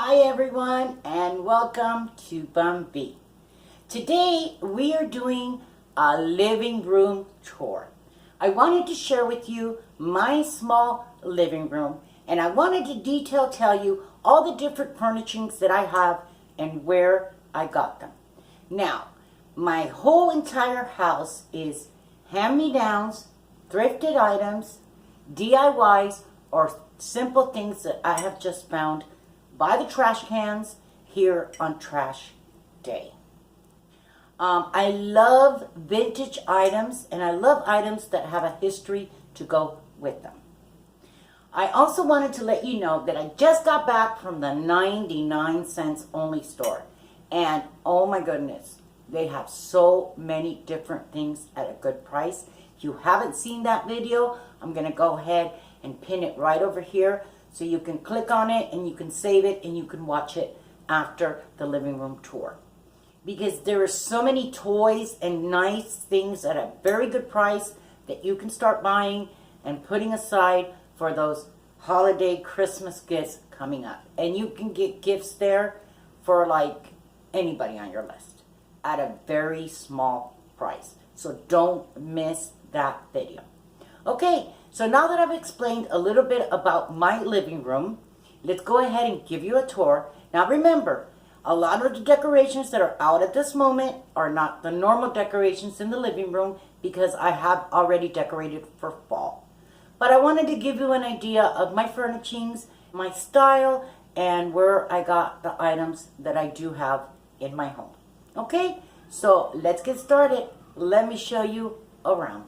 Hi everyone and welcome to Bumby. Today we are doing a living room tour. I wanted to share with you my small living room and I wanted to tell you all the different furnishings that I have and where I got them. Now, my whole entire house is hand-me-downs, thrifted items, DIYs, or simple things that I have just found by the trash cans here on Trash Day. I love vintage items and I love items that have a history to go with them. I also wanted to let you know that I just got back from the 99 cents only store. And oh my goodness, they have so many different things at a good price. If you haven't seen that video, I'm going to go ahead and pin it right over here so you can click on it and you can save it and you can watch it after the living room tour. Because there are so many toys and nice things at a very good price that you can start buying and putting aside for those holiday Christmas gifts coming up. And you can get gifts there for like anybody on your list at a very small price. So don't miss that video. Okay, so now that I've explained a little bit about my living room, let's go ahead and give you a tour. Now remember, a lot of the decorations that are out at this moment are not the normal decorations in the living room because I have already decorated for fall. But I wanted to give you an idea of my furnishings, my style, and where I got the items that I do have in my home. Okay, so let's get started. Let me show you around.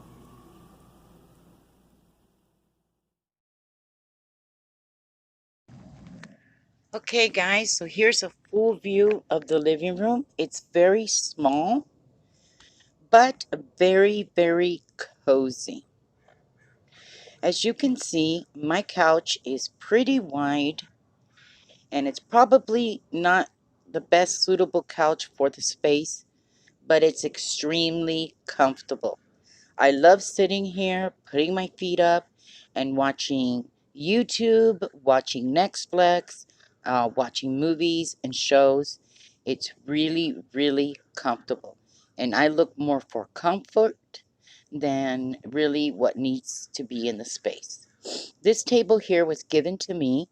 Okay guys, so here's a full view of the living room. It's very small, but very cozy. As you can see, my couch is pretty wide and it's probably not the best suitable couch for the space, but it's extremely comfortable. I love sitting here, putting my feet up and watching YouTube, watching Netflix, watching movies and shows. It's really comfortable. And I look more for comfort than really what needs to be in the space. This table here was given to me.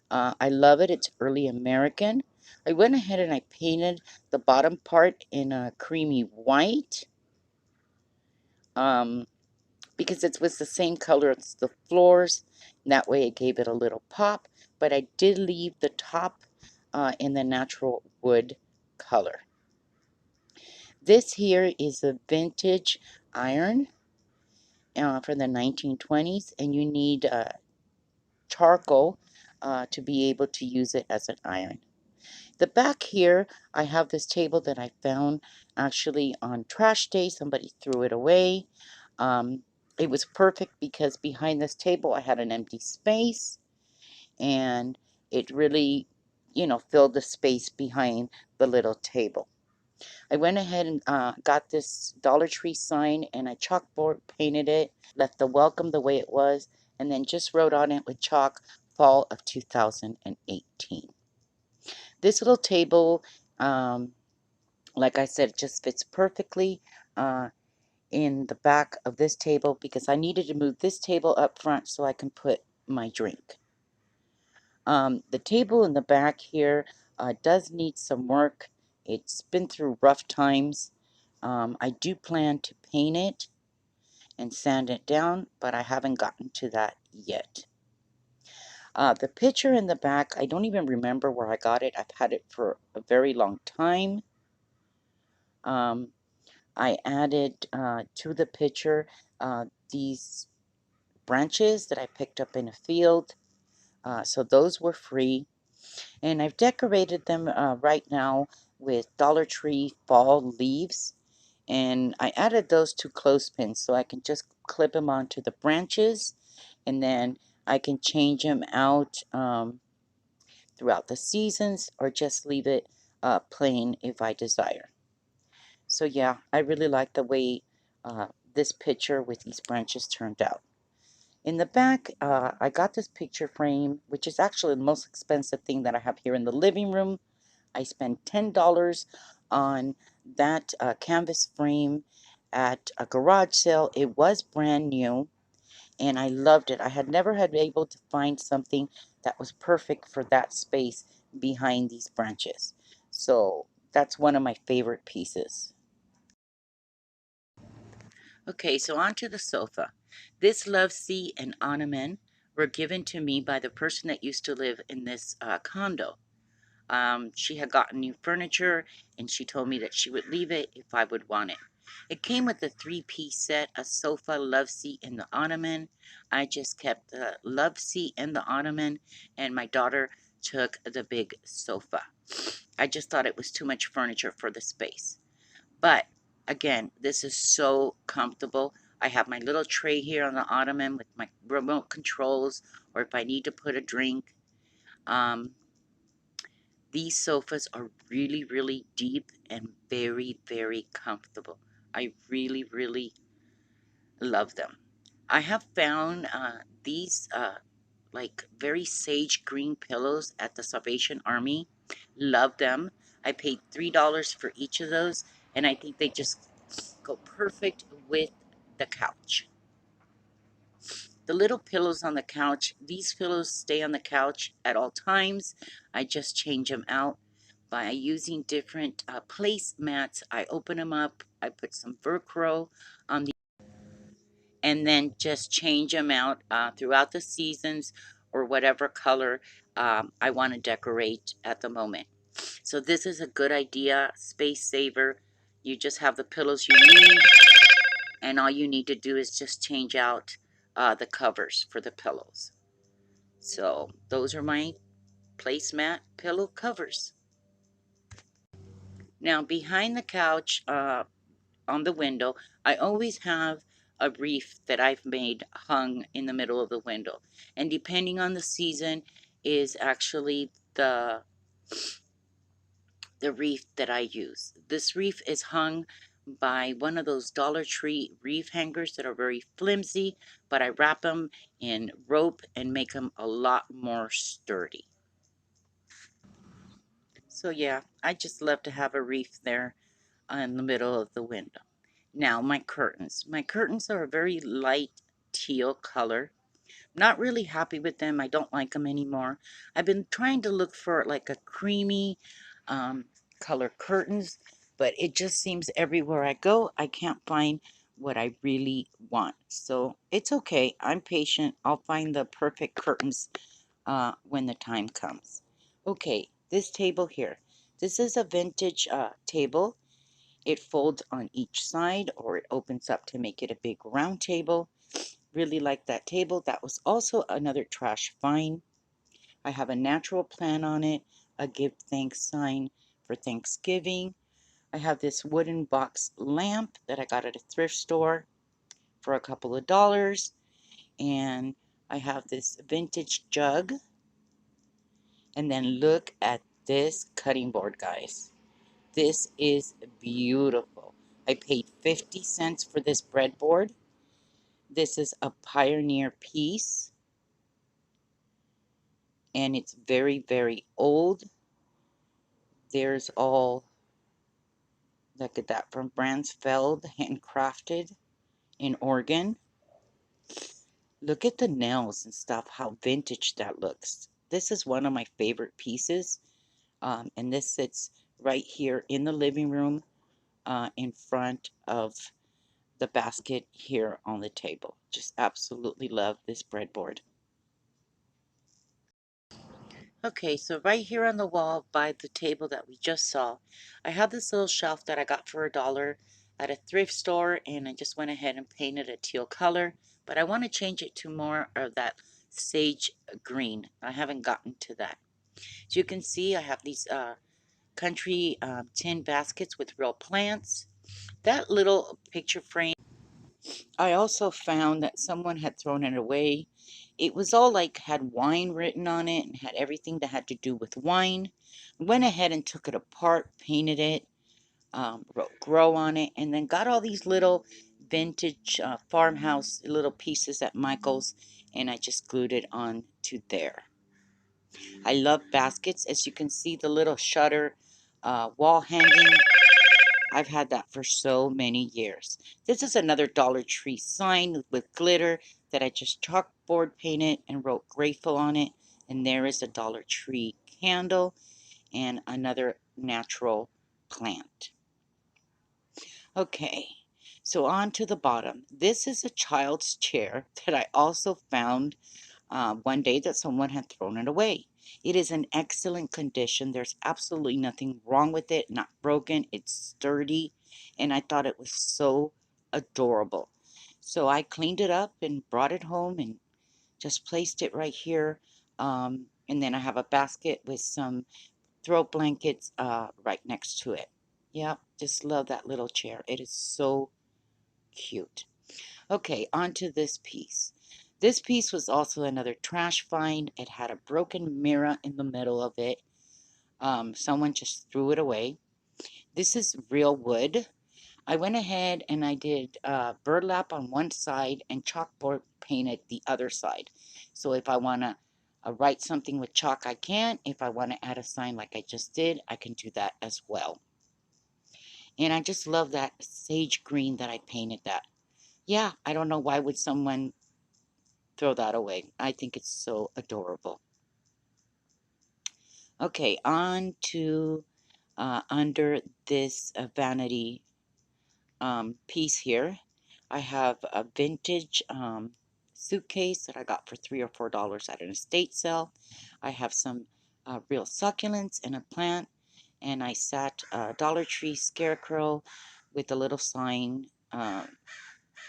I love it. It's early American. I went ahead and I painted the bottom part in a creamy white. Because it was the same color as the floors. And that way it gave it a little pop. But I did leave the top in the natural wood color. This here is a vintage iron from the 1920s. And you need charcoal to be able to use it as an iron. The back here, I have this table that I found actually on trash day. Somebody threw it away. It was perfect because behind this table I had an empty space and it really, filled the space behind the little table. I went ahead and got this Dollar Tree sign and I chalkboard painted it, left the welcome the way it was, and then just wrote on it with chalk, fall of 2018. This little table, like I said, just fits perfectly in the back of this table because I needed to move this table up front so I can put my drink. The table in the back here does need some work. It's been through rough times. I do plan to paint it and sand it down, but I haven't gotten to that yet. The picture in the back, I don't even remember where I got it. I've had it for a very long time. I added to the picture these branches that I picked up in a field. So those were free. And I've decorated them right now with Dollar Tree fall leaves. And I added those two clothespins so I can just clip them onto the branches. And then I can change them out throughout the seasons or just leave it plain if I desire. So yeah, I really like the way this picture with these branches turned out. In the back, I got this picture frame, which is actually the most expensive thing that I have here in the living room. I spent $10 on that canvas frame at a garage sale. It was brand new and I loved it. I had never had been able to find something that was perfect for that space behind these branches. So that's one of my favorite pieces. Okay, so on to the sofa. This love seat and ottoman were given to me by the person that used to live in this condo. She had gotten new furniture and she told me that she would leave it if I would want it. It came with a three-piece set, a sofa, love seat, and the ottoman. I just kept the love seat and the ottoman, and my daughter took the big sofa. I just thought it was too much furniture for the space. But again, this is so comfortable. I have my little tray here on the ottoman with my remote controls, or if I need to put a drink. Um, these sofas are really, really deep and very, very comfortable. I really, really love them. I have found these like very sage green pillows at the Salvation Army. Love them. I paid $3 for each of those, and I think they just go perfect with the couch. The little pillows on the couch, these pillows stay on the couch at all times. I just change them out by using different place mats. I open them up, I put some Velcro on the, and then just change them out throughout the seasons or whatever color I want to decorate at the moment. So this is a good idea, space saver. You just have the pillows you need, and all you need to do is just change out the covers for the pillows. So those are my placemat pillow covers. Now behind the couch on the window, I always have a wreath that I've made hung in the middle of the window. And depending on the season is actually the wreath that I use. This wreath is hung by one of those Dollar Tree wreath hangers that are very flimsy, but I wrap them in rope and make them a lot more sturdy. So yeah, I just love to have a wreath there in the middle of the window. Now my curtains. My curtains are a very light teal color. Not really happy with them. I don't like them anymore. I've been trying to look for like a creamy um, color curtains, but it just seems everywhere I go, I can't find what I really want. So it's okay. I'm patient. I'll find the perfect curtains when the time comes. Okay, this table here. This is a vintage table. It folds on each side or it opens up to make it a big round table. Really like that table. That was also another trash find. I have a natural plant on it, a give thanks sign for Thanksgiving. I have this wooden box lamp that I got at a thrift store for a couple of dollars. And I have this vintage jug. And then look at this cutting board, guys. This is beautiful. I paid 50 cents for this breadboard. This is a Pioneer piece. And it's very, very old. There's all, look at that, from Bransfeld, handcrafted in Oregon. Look at the nails and stuff, how vintage that looks. This is one of my favorite pieces. And this sits right here in the living room in front of the basket here on the table. Just absolutely love this breadboard. Okay, so right here on the wall by the table that we just saw, I have this little shelf that I got for $1 at a thrift store, and I just went ahead and painted a teal color, but I want to change it to more of that sage green. I haven't gotten to that. As you can see, I have these country tin baskets with real plants. That little picture frame, I also found that someone had thrown it away. It was all like had wine written on it and had everything that had to do with wine. Went ahead and took it apart, painted it, wrote grow on it, and then got all these little vintage farmhouse little pieces at Michael's, and I just glued it on to there. I love baskets. As you can see, the little shutter wall hanging, I've had that for so many years. This is another Dollar Tree sign with glitter that I just chalkboard painted and wrote grateful on it. And there is a Dollar Tree candle and another natural plant. Okay, so on to the bottom. This is a child's chair that I also found one day that someone had thrown it away. It is in excellent condition. There's absolutely nothing wrong with it, not broken. It's sturdy, and I thought it was so adorable. So I cleaned it up and brought it home and just placed it right here. And then I have a basket with some throw blankets right next to it. Yeah, just love that little chair. It is so cute. Okay, on to this piece. This piece was also another trash find. It had a broken mirror in the middle of it. Someone just threw it away. This is real wood. I went ahead and I did burlap on one side and chalkboard painted the other side. So if I want to write something with chalk, I can. If I want to add a sign like I just did, I can do that as well. And I just love that sage green that I painted that. Yeah, I don't know why would someone throw that away. I think it's so adorable. Okay, on to under this vanity piece here. I have a vintage suitcase that I got for $3 or $4 at an estate sale. I have some real succulents and a plant, and I sat a Dollar Tree scarecrow with a little sign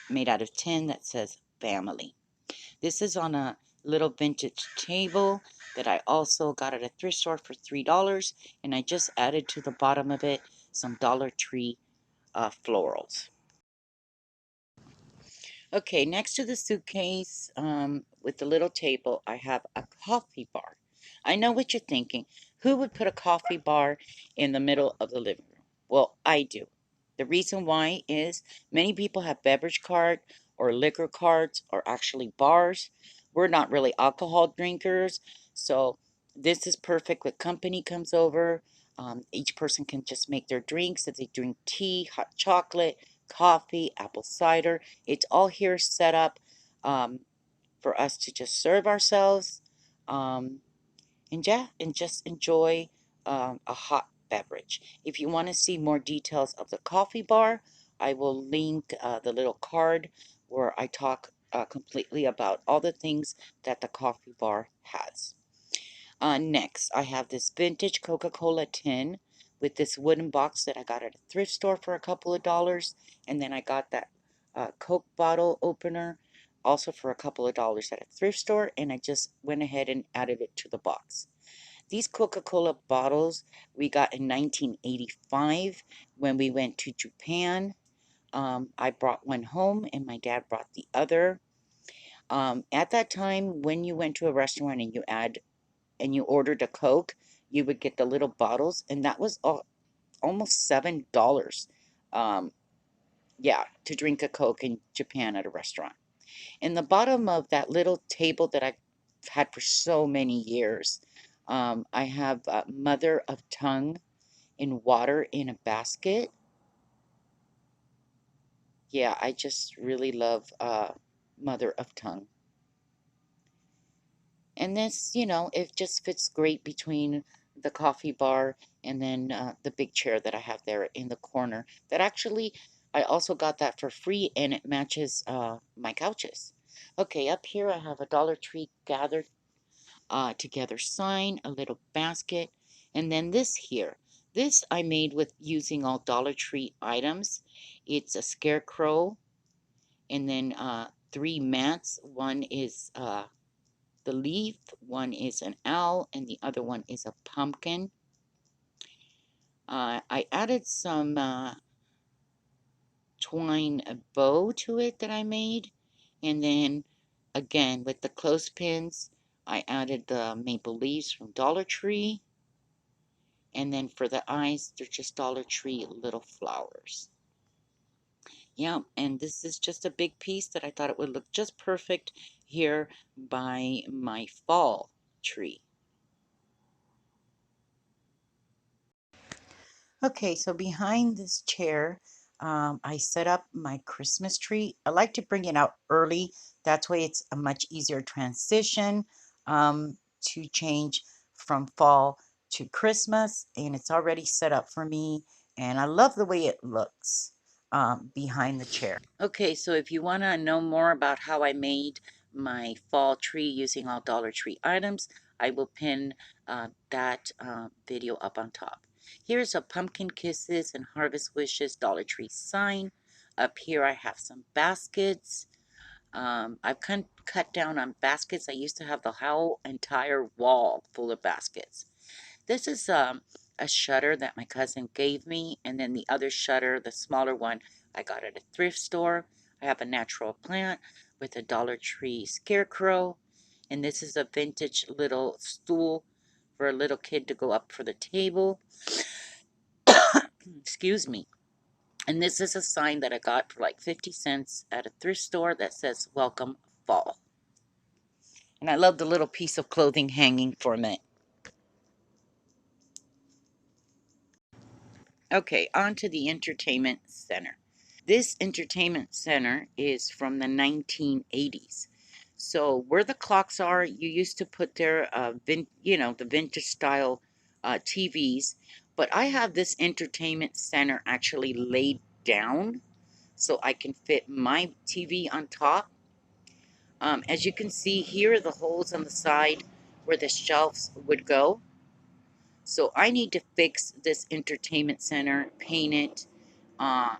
made out of tin that says family. This is on a little vintage table that I also got at a thrift store for $3, and I just added to the bottom of it some Dollar Tree florals. Okay, next to the suitcase with the little table, I have a coffee bar. I know what you're thinking. Who would put a coffee bar in the middle of the living room? Well, I do. The reason why is many people have beverage card or liquor cards or actually bars. We're not really alcohol drinkers, so this is perfect when company comes over. Each person can just make their drinks. If they drink tea, hot chocolate, coffee, apple cider, it's all here set up for us to just serve ourselves um, and yeah, and just enjoy a hot beverage. If you want to see more details of the coffee bar, I will link the little card where I talk completely about all the things that the coffee bar has. Next, I have this vintage Coca-Cola tin with this wooden box that I got at a thrift store for a couple of dollars. And then I got that Coke bottle opener also for a couple of dollars at a thrift store. And I just went ahead and added it to the box. These Coca-Cola bottles we got in 1985 when we went to Japan. I brought one home and my dad brought the other. At that time, when you went to a restaurant and you ordered a Coke, you would get the little bottles, and that was almost $7. Um, yeah, to drink a Coke in Japan at a restaurant. In the bottom of that little table that I've had for so many years, I have Mother of Tongue in water in a basket. Yeah, I just really love Mother of Tongue. And this, it just fits great between the coffee bar and then the big chair that I have there in the corner. That actually, I also got that for free and it matches my couches. Okay, up here I have a Dollar Tree gathered together sign, a little basket, and then this here. This I made with using all Dollar Tree items. It's a scarecrow and then three mats. One is the leaf, one is an owl, and the other one is a pumpkin. I added some twine bow to it that I made, and then again with the clothespins, I added the maple leaves from Dollar Tree, and then for the eyes, they're just Dollar Tree little flowers. Yeah, and this is just a big piece that I thought it would look just perfect here by my fall tree. Okay, so behind this chair, I set up my Christmas tree. I like to bring it out early. That's way it's a much easier transition to change from fall to Christmas. And it's already set up for me. And I love the way it looks behind the chair. Okay, so if you want to know more about how I made my fall tree using all Dollar Tree items, I will pin that video up on top. Here's a Pumpkin Kisses and Harvest Wishes Dollar Tree sign. Up here I have some baskets. I've cut down on baskets. I used to have the whole entire wall full of baskets. This is a shutter that my cousin gave me, and then the other shutter, the smaller one, I got at a thrift store. I have a natural plant with a Dollar Tree scarecrow, and this is a vintage little stool for a little kid to go up for the table. Excuse me. And this is a sign that I got for like 50 cents at a thrift store that says, Welcome Fall. And I love the little piece of clothing hanging from it. Okay, on to the entertainment center. This entertainment center is from the 1980s. So where the clocks are, you used to put their, the vintage style TVs. But I have this entertainment center actually laid down so I can fit my TV on top. As you can see, here are the holes on the side where the shelves would go. So I need to fix this entertainment center, paint it. Uh,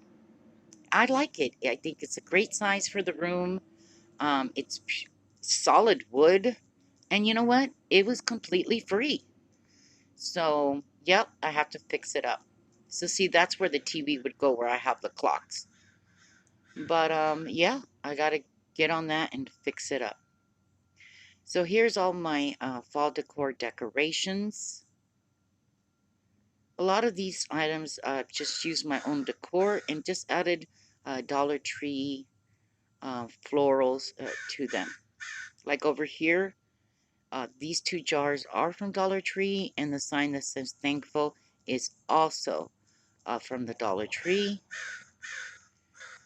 I like it. I think it's a great size for the room. It's solid wood. And you know what? It was completely free. So, yep, I have to fix it up. So see, that's where the TV would go, where I have the clocks. But, yeah, I got to get on that and fix it up. So here's all my fall decor decorations. A lot of these items just use my own decor and just added Dollar Tree florals to them. Like over here, these two jars are from Dollar Tree, and the sign that says thankful is also from the Dollar Tree.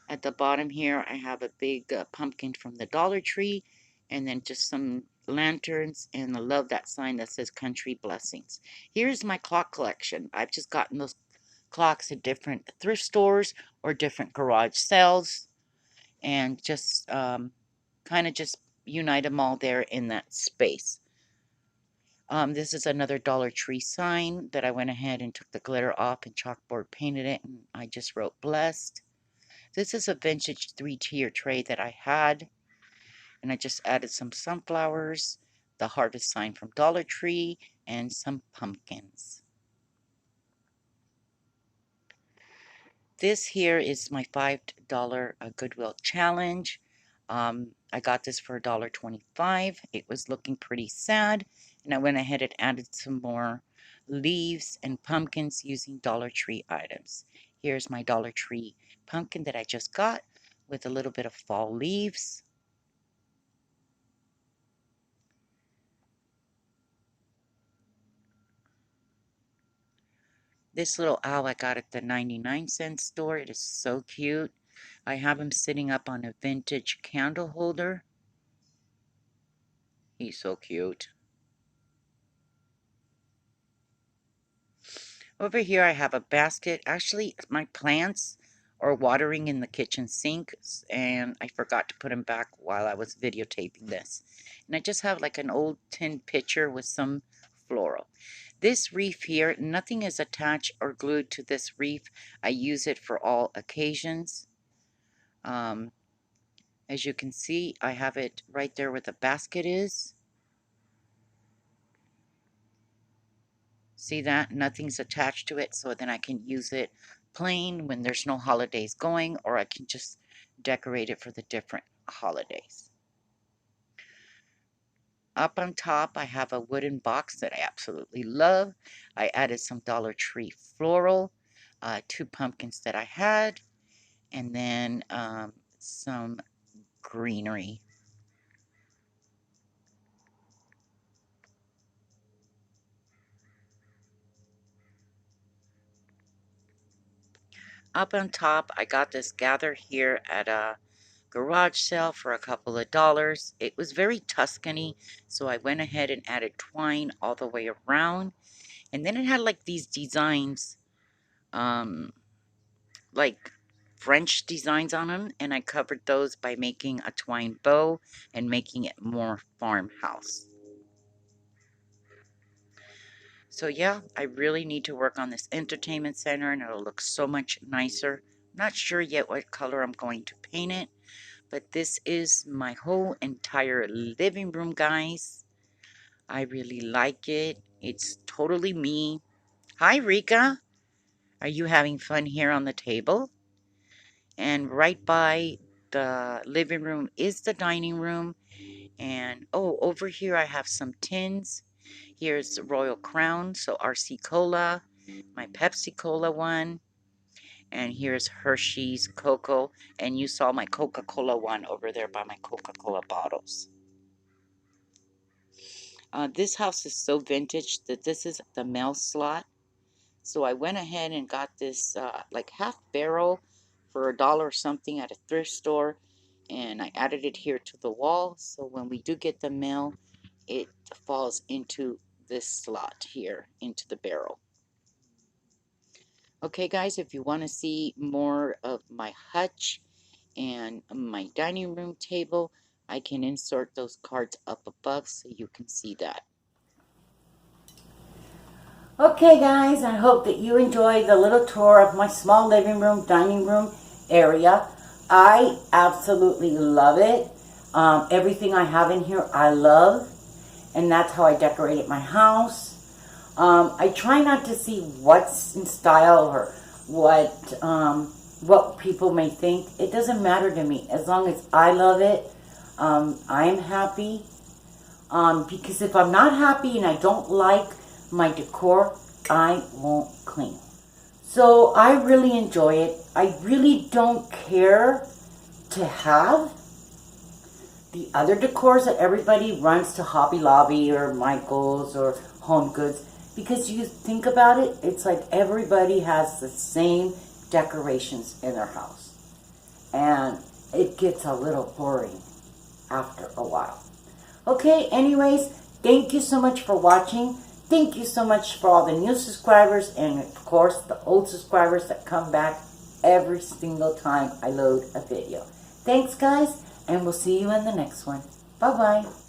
At the bottom here, I have a big pumpkin from the Dollar Tree, and then just some lanterns, and I love that sign that says Country Blessings. Here's my clock collection. I've just gotten those clocks at different thrift stores or different garage sales, and just kind of just unite them all there in that space. This is another Dollar Tree sign that I went ahead and took the glitter off and chalkboard painted it, and I just wrote blessed. This is a vintage 3-tier tray that I had, and I just added some sunflowers, the harvest sign from Dollar Tree, and some pumpkins. This here is my $5 Goodwill challenge. I got this for $1.25. It was looking pretty sad, and I went ahead and added some more leaves and pumpkins using Dollar Tree items. Here's my Dollar Tree pumpkin that I just got with a little bit of fall leaves. This little owl I got at the 99-cent store. It is so cute. I have him sitting up on a vintage candle holder. He's so cute. Over here I have a basket. Actually, my plants are watering in the kitchen sink, and I forgot to put them back while I was videotaping this. And I just have like an old tin pitcher with some floral. This wreath here, nothing is attached or glued to this wreath. I use it for all occasions. As you can see, I have it right there where the basket is. See that? Nothing's attached to it, so then I can use it plain when there's no holidays going, or I can just decorate it for the different holidays. Up on top, I have a wooden box that I absolutely love. I added some Dollar Tree floral, 2 pumpkins that I had, and then some greenery. Up on top, I got this gather here at a garage sale for a couple of dollars. It was very Tuscany, so I went ahead and added twine all the way around. And then it had like these designs, like French designs on them, and I covered those by making a twine bow and making it more farmhouse. So yeah, I really need to work on this entertainment center and it'll look so much nicer. Not sure yet what color I'm going to paint it, but this is my whole entire living room, guys. I really like it. It's totally me. Hi, Rika. Are you having fun here on the table? And right by the living room is the dining room. And oh, over here I have some tins. Here's Royal Crown, so RC Cola, my Pepsi Cola one. And here's Hershey's Cocoa. And you saw my Coca-Cola one over there by my Coca-Cola bottles. This house is so vintage that this is the mail slot. So I went ahead and got this like half barrel for $1 something at a thrift store. And I added it here to the wall. So when we do get the mail, it falls into this slot here, into the barrel. Okay, guys, if you want to see more of my hutch and my dining room table, I can insert those cards up above so you can see that. Okay, guys, I hope that you enjoyed the little tour of my small living room, dining room area. I absolutely love it. Everything I have in here, I love. And that's how I decorated my house. I try not to see what's in style or what people may think. It doesn't matter to me. As long as I love it, I'm happy. Because if I'm not happy and I don't like my decor, I won't clean. So I really enjoy it. I really don't care to have the other decors that everybody runs to Hobby Lobby or Michael's or Home Goods. Because you think about it, it's like everybody has the same decorations in their house. And it gets a little boring after a while. Okay, anyways, thank you so much for watching. Thank you so much for all the new subscribers and, of course, the old subscribers that come back every single time I load a video. Thanks, guys, and we'll see you in the next one. Bye-bye.